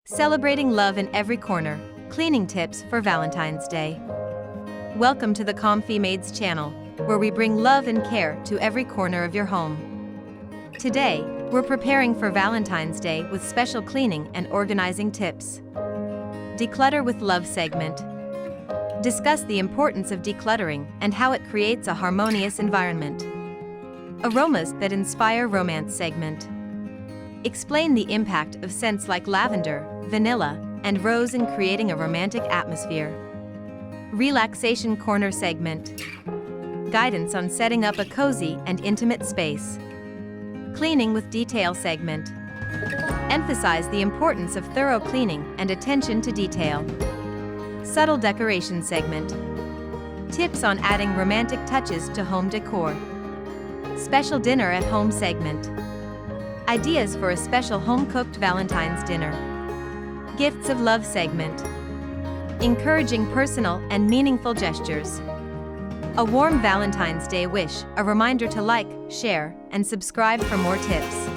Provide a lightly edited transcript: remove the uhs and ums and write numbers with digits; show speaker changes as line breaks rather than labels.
Celebrating love in every corner, cleaning tips for Valentine's Day. Welcome to the Comfy Maids channel, where we bring love and care to every corner of your home. Today, we're preparing for Valentine's Day with special cleaning and organizing tips. Declutter with Love segment. Discuss the importance of decluttering and how it creates a harmonious environment. Aromas that inspire romance segment. Explain the impact of scents like lavender, vanilla, and rose in creating a romantic atmosphere. Relaxation corner segment. Guidance on setting up a cozy and intimate space. Cleaning with detail segment. Emphasize the importance of thorough cleaning and attention to detail. Subtle decoration segment. Tips on adding romantic touches to home decor. Special dinner at home segment. Ideas for a special home-cooked Valentine's dinner. Gifts of Love segment. Encouraging personal and meaningful gestures. A warm Valentine's Day wish, a reminder to like, share, and subscribe for more tips.